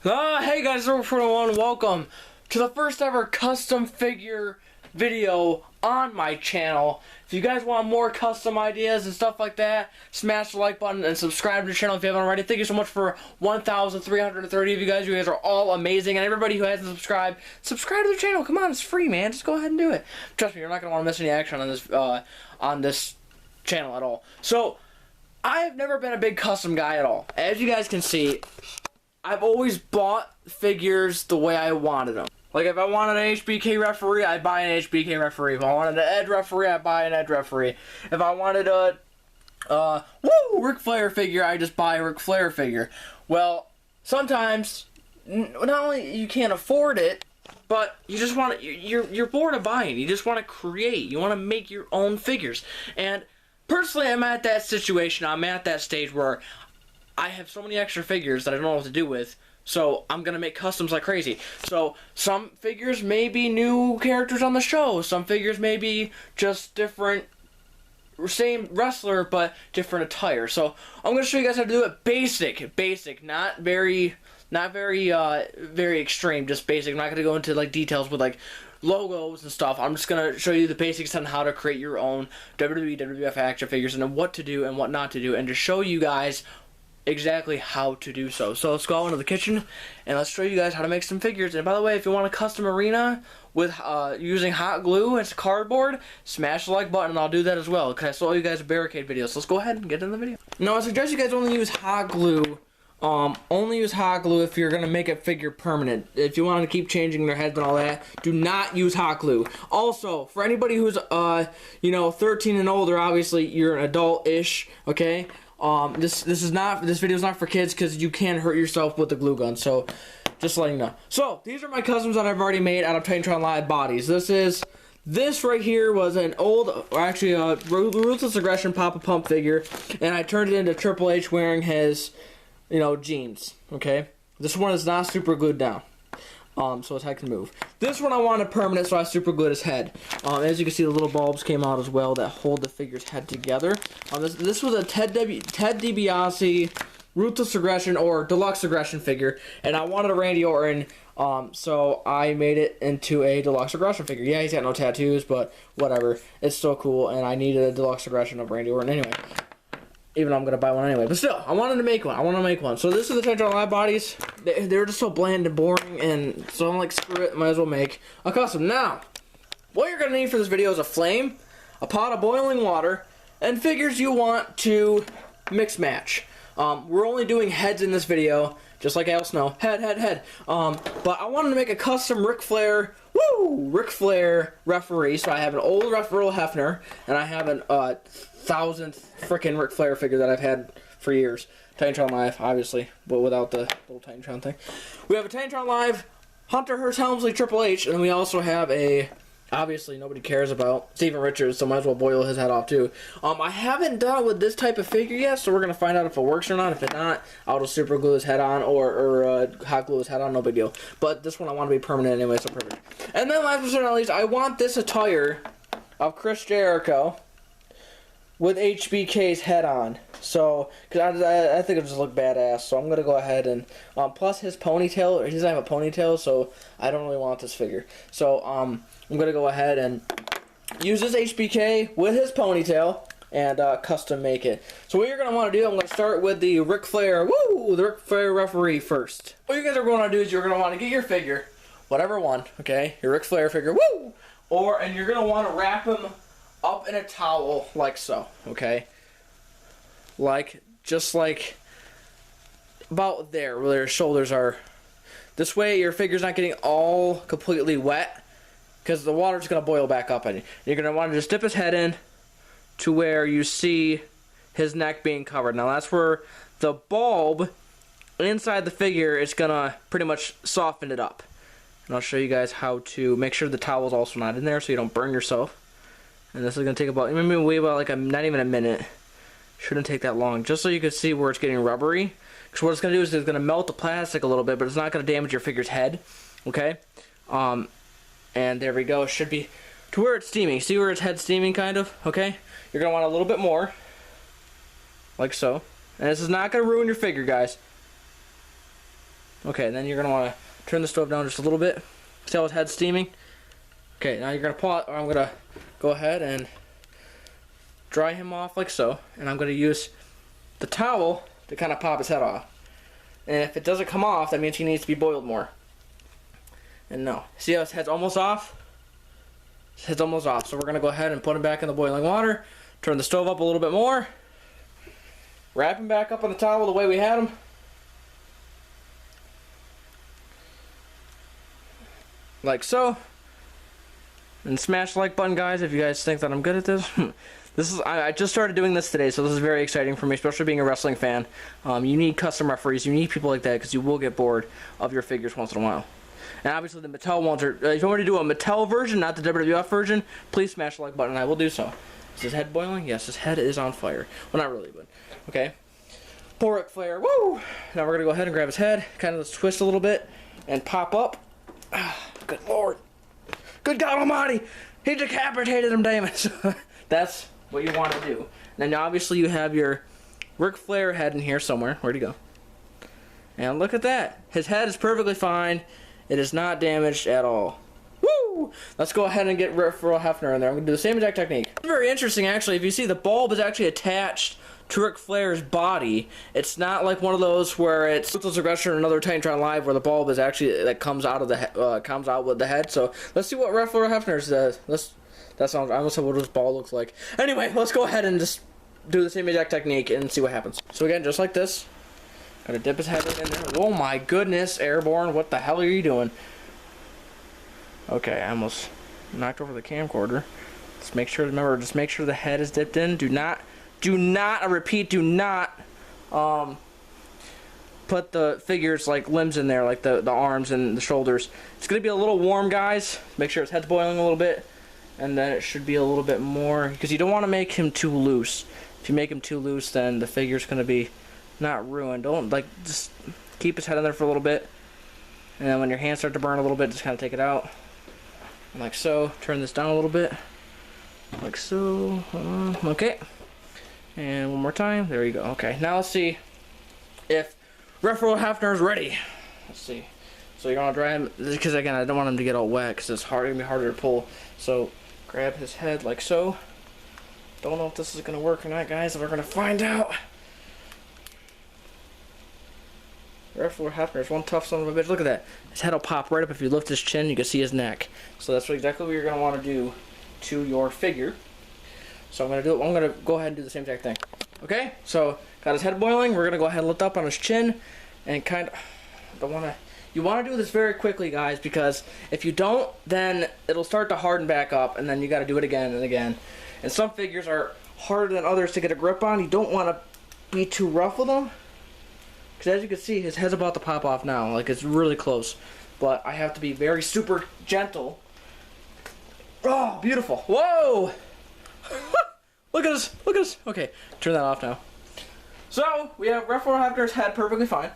Hey guys, Wwf welcome to the first ever custom figure video on my channel. If you guys want more custom ideas and stuff like that, smash the like button and subscribe to the channel if you haven't already. Thank you so much for 1,330 of you guys. You guys are all amazing, and everybody who hasn't subscribed, subscribe to the channel. Come on, it's free, man. Just go ahead and do it. Trust me, you're not gonna want to miss any action on this channel at all. So, I have never been a big custom guy at all. As you guys can see, I've always bought figures the way I wanted them. Like, if I wanted an HBK referee, I'd buy an HBK referee. If I wanted an Ed referee, I'd buy an Ed referee. If I wanted a Ric Flair figure, I just buy a Ric Flair figure. Well, sometimes, not only you can't afford it, but you just want to, you're bored of buying. You just want to create. You want to make your own figures. And personally, I'm at that situation. I'm at that stage where I have so many extra figures that I don't know what to do with, so I'm going to make customs like crazy. So, some figures may be new characters on the show, some figures may be just different, same wrestler, but different attire. So, I'm going to show you guys how to do it basic, not very extreme, just basic. I'm not going to go into, like, details with, like, logos and stuff. I'm just going to show you the basics on how to create your own WWE, WWF action figures, and then what to do and what not to do, and to show you guys exactly how to do so. So let's go into the kitchen and let's show you guys how to make some figures. And by the way, if you want a custom arena with using hot glue and cardboard, smash the like button and I'll do that as well, because I saw you guys a barricade video. So let's go ahead and get in the video. Now I suggest you guys only use hot glue. Only use hot glue if you're gonna make a figure permanent. If you want to keep changing their heads and all that, do not use hot glue. Also, for anybody who's 13 and older, obviously you're an adult-ish, okay? This video is not for kids because you can hurt yourself with the glue gun. So, just letting you know. So, these are my customs that I've already made out of Titantron Live bodies. This right here was an old, Ruthless Aggression Papa Pump figure, and I turned it into Triple H wearing his, jeans. Okay, this one is not super glued down. So his head can move. This one I wanted permanent, so I super glued his head. As you can see, the little bulbs came out as well that hold the figure's head together. This was a Ted DiBiase Ruthless Aggression or Deluxe Aggression figure, and I wanted a Randy Orton, so I made it into a Deluxe Aggression figure. Yeah, he's got no tattoos, but whatever. It's so cool, and I needed a Deluxe Aggression of Randy Orton anyway. Even though I'm going to buy one anyway. But still, I wanted to make one. So this is the Titantron Live bodies. They're just so bland and boring. And so I'm like, screw it. Might as well make a custom. Now, what you're going to need for this video is a flame, a pot of boiling water, and figures you want to mix match. We're only doing heads in this video. Just like Al Snow. Head. But I wanted to make a custom Ric Flair referee. So I have an old Earl Hebner. And I have an 1000th frickin' Ric Flair figure that I've had for years. Titantron Live, obviously, but without the little Titantron thing. We have a Titantron Live Hunter Hearst Helmsley Triple H, and we also have a, obviously nobody cares about, Steven Richards, so might as well boil his head off too. I haven't done it with this type of figure yet, so we're going to find out if it works or not. If it's not, I'll just super glue his head on or hot glue his head on, no big deal. But this one I want to be permanent anyway, so perfect. And then last but not least, I want this attire of Chris Jericho with HBK's head on. So, because I think it'll just look badass. So I'm going to go ahead and, plus his ponytail, he doesn't have a ponytail, so I don't really want this figure. So, I'm going to go ahead and use this HBK with his ponytail and custom make it. So what you're going to want to do, I'm going to start with the Ric Flair, the Ric Flair referee first. What you guys are going to do is you're going to want to get your figure, whatever one, okay, your Ric Flair figure, and you're going to want to wrap him up in a towel like so, okay? Just like about there where their shoulders are. This way your figure's not getting all completely wet because the water's going to boil back up on you. You're going to want to just dip his head in to where you see his neck being covered. Now that's where the bulb inside the figure is going to pretty much soften it up. And I'll show you guys how to make sure the towel's also not in there so you don't burn yourself. And this is going to take about, not even a minute. Shouldn't take that long. Just so you can see where it's getting rubbery. Because what it's going to do is it's going to melt the plastic a little bit, but it's not going to damage your figure's head. Okay? And there we go. It should be to where it's steaming. See where its head's steaming, kind of? Okay? You're going to want a little bit more. Like so. And this is not going to ruin your figure, guys. Okay, then you're gonna want to turn the stove down just a little bit. See how his head's steaming? Okay, now you're gonna pull it, or I'm gonna go ahead and dry him off like so, and I'm gonna use the towel to kind of pop his head off. And if it doesn't come off, that means he needs to be boiled more. And no, see how his head's almost off? His head's almost off, so we're gonna go ahead and put him back in the boiling water. Turn the stove up a little bit more. Wrap him back up on the towel the way we had him. Like so. And smash the like button, guys, if you guys think that I'm good at this. I just started doing this today, so this is very exciting for me, especially being a wrestling fan. You need custom referees, you need people like that, because you will get bored of your figures once in a while. And obviously the Mattel ones are, if you want to do a Mattel version, not the WWF version, please smash the like button, and I will do so. Is his head boiling? Yes, his head is on fire. Well, not really, but okay. Poor Ric Flair, woo! Now we're going to go ahead and grab his head, kind of let's twist a little bit, and pop up. Good Lord. Good God Almighty! He decapitated him, damn it! That's what you want to do. Then obviously you have your Ric Flair head in here somewhere. Where'd he go? And look at that. His head is perfectly fine. It is not damaged at all. Woo! Let's go ahead and get Wwe Hefner in there. I'm going to do the same exact technique. It's very interesting, actually. If you see, the bulb is actually attached to Ric Flair's body. It's not like one of those where it's Ruthless Aggression or another Titantron Live where the bulb is actually that comes out of the comes out with the head. So let's see what Wwe Hefner's does. That sounds. I almost said what his ball looks like. Anyway, let's go ahead and just do the same exact technique and see what happens. So again, just like this, gotta dip his head in there. Oh my goodness, Airborne! What the hell are you doing? Okay, I almost knocked over the camcorder. Let's make sure. Remember, just make sure the head is dipped in. Do not. I repeat, do not put the figures like limbs in there, like the arms and the shoulders. It's going to be a little warm, guys. Make sure his head's boiling a little bit, and then it should be a little bit more, because you don't want to make him too loose. If you make him too loose, then the figure's going to be not ruined. Don't, like, just keep his head in there for a little bit, and then when your hands start to burn a little bit, just kind of take it out. And like so. Turn this down a little bit. Like so. Okay. And one more time. There you go. Okay. Now let's see if Wwe Hefner is ready. Let's see. So you're gonna dry him, because again, I don't want him to get all wet, because it's gonna be harder to pull. So grab his head like so. Don't know if this is gonna work or not, guys. We're gonna find out. Wwe Hefner is one tough son of a bitch. Look at that. His head will pop right up. If you lift his chin, you can see his neck. So that's exactly what you're gonna want to do to your figure. So I'm going to go ahead and do the same exact thing. Okay, so got his head boiling. We're going to go ahead and lift up on his chin and kind of, you want to do this very quickly, guys, because if you don't, then it'll start to harden back up, and then you got to do it again and again. And some figures are harder than others to get a grip on. You don't want to be too rough with them, because as you can see, his head's about to pop off now. Like, it's really close, but I have to be very super gentle. Oh, beautiful. Whoa! Look at this, look at this. Okay, turn that off now. So, we have Wwe Hefner's head perfectly fine.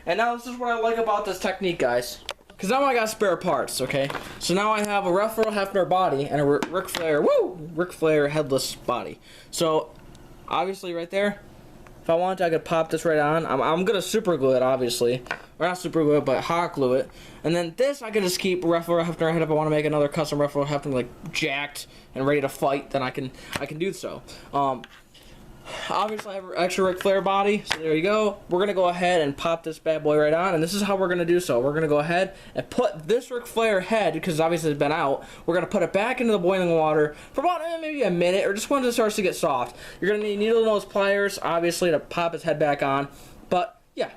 And now this is what I like about this technique, guys. Because now I got spare parts, okay? So now I have a Wwe Hefner body and a Ric Flair headless body. So, obviously right there, if I wanted to, I could pop this right on. I'm going to super glue it, obviously. Or not super glue it, but hot glue it. And then this, I can just keep Wwe Hefner head up. I want to make another custom Wwe Hefner, like, jacked and ready to fight, then I can do so. Obviously I have an extra Ric Flair body, so there you go. We're going to go ahead and pop this bad boy right on, and this is how we're going to do so. We're going to go ahead and put this Ric Flair head, because obviously it's been out, we're going to put it back into the boiling water for about maybe a minute, or just when it starts to get soft. You're going to need needle nose pliers, obviously, to pop his head back on, but yeah,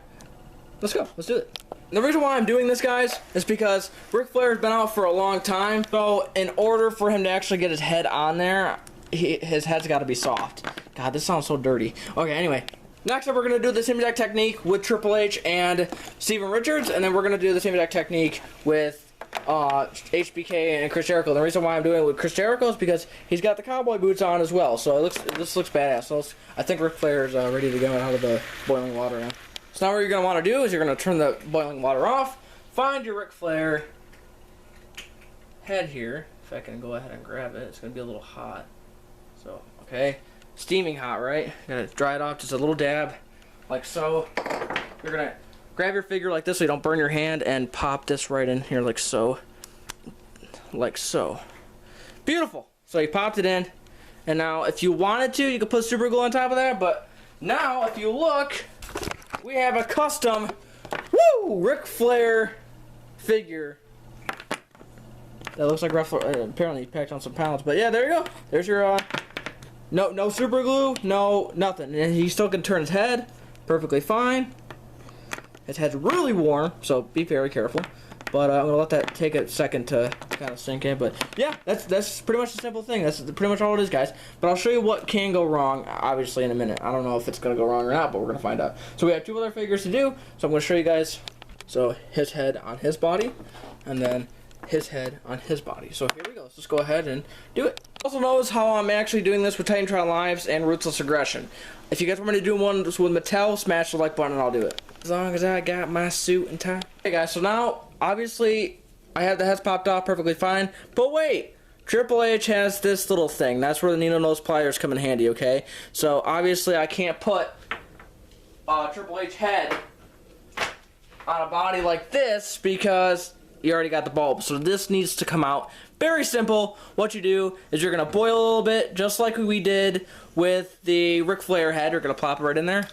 let's go. Let's do it. The reason why I'm doing this, guys, is because Ric Flair has been out for a long time, so in order for him to actually get his head on there, his head's got to be soft. God, this sounds so dirty. Okay, anyway. Next up, we're going to do the same exact technique with Triple H and Steven Richards, and then we're going to do the same exact technique with HBK and Chris Jericho. The reason why I'm doing it with Chris Jericho is because he's got the cowboy boots on as well, so this looks badass. So I think Ric Flair is ready to go out of the boiling water now. So now what you're going to want to do is you're going to turn the boiling water off, find your Ric Flair head here. If I can go ahead and grab it, it's going to be a little hot. So, okay. Steaming hot, right? Gotta dry it off, just a little dab, like so. You're gonna grab your figure like this so you don't burn your hand, and pop this right in here like so. Like so. Beautiful. So you popped it in, and now if you wanted to, you could put super glue on top of that, but now if you look, we have a custom Ric Flair figure that looks like apparently he packed on some pounds, but yeah, there you go. There's your no super glue, no nothing, and he still can turn his head perfectly fine. His head's really warm, so be very careful. But I'm gonna let that take a second to kind of sink in. But yeah, that's pretty much the simple thing. That's pretty much all it is, guys. But I'll show you what can go wrong, obviously, in a minute. I don't know if it's gonna go wrong or not, but we're gonna find out. So we have 2 other figures to do. So I'm gonna show you guys. So his head on his body, and then his head on his body. So here we go. Let's just go ahead and do it. Also notice how I'm actually doing this with Titantron Lives and Ruthless Aggression. If you guys want me to do one with Mattel, smash the like button and I'll do it. As long as I got my suit and tie. Okay guys, so now, obviously, I have the heads popped off perfectly fine. But wait! Triple H has this little thing. That's where the needle nose pliers come in handy, okay? So, obviously, I can't put Triple H head on a body like this because you already got the bulb. So this needs to come out. Very simple. What you do is you're going to boil a little bit, just like we did with the Ric Flair head. You're going to plop it right in there.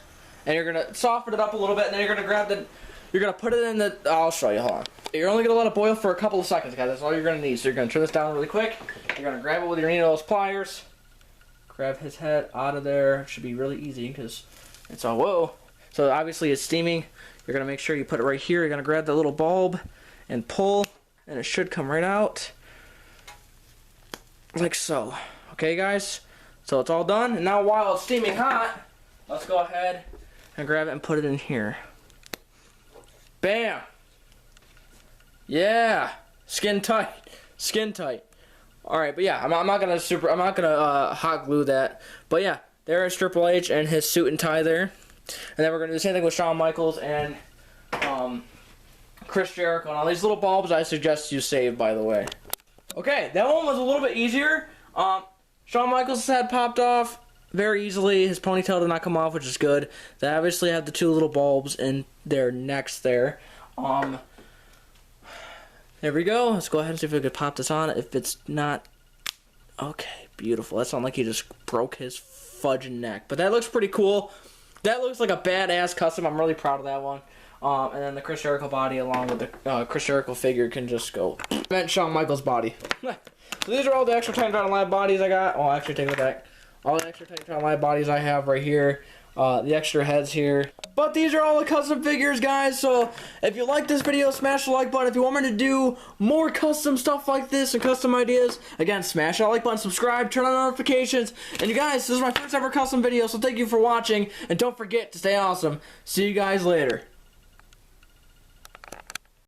And you're going to soften it up a little bit, and then you're going to grab the... You're going to put it in the... I'll show you. Hold on. You're only going to let it boil for a couple of seconds, guys. That's all you're going to need. So you're going to turn this down really quick. You're going to grab it with your needle nose pliers. Grab his head out of there. It should be really easy because it's all... Whoa. So obviously it's steaming. You're going to make sure you put it right here. You're going to grab the little bulb and pull, and it should come right out. Like so. Okay, guys? So it's all done. And now while it's steaming hot, let's go ahead and grab it and put it in here. Bam! Yeah! Skin tight. Skin tight. Alright, but yeah, I'm not gonna hot glue that. But yeah, there's Triple H and his suit and tie there. And then we're gonna do the same thing with Shawn Michaels and Chris Jericho. And all these little bulbs I suggest you save, by the way. Okay, that one was a little bit easier. Shawn Michaels' head popped off very easily. His ponytail did not come off, which is good. They obviously have the 2 little bulbs in their necks there. There we go. Let's go ahead and see if we could pop this on. If it's not... Okay, beautiful. That sounded like he just broke his fudging neck. But that looks pretty cool. That looks like a badass custom. I'm really proud of that one. And then the Chris Jericho body along with the Chris Jericho figure can just go... Meant Shawn Michaels' body. So these are all the extra Titantron Live bodies I got. Oh, actually, take it back. All the extra Titantron Live bodies I have right here. The extra heads here. But these are all the custom figures, guys. So if you like this video, smash the like button. If you want me to do more custom stuff like this and custom ideas, again, smash that like button, subscribe, turn on notifications. And you guys, this is my first ever custom video, so thank you for watching. And don't forget to stay awesome. See you guys later.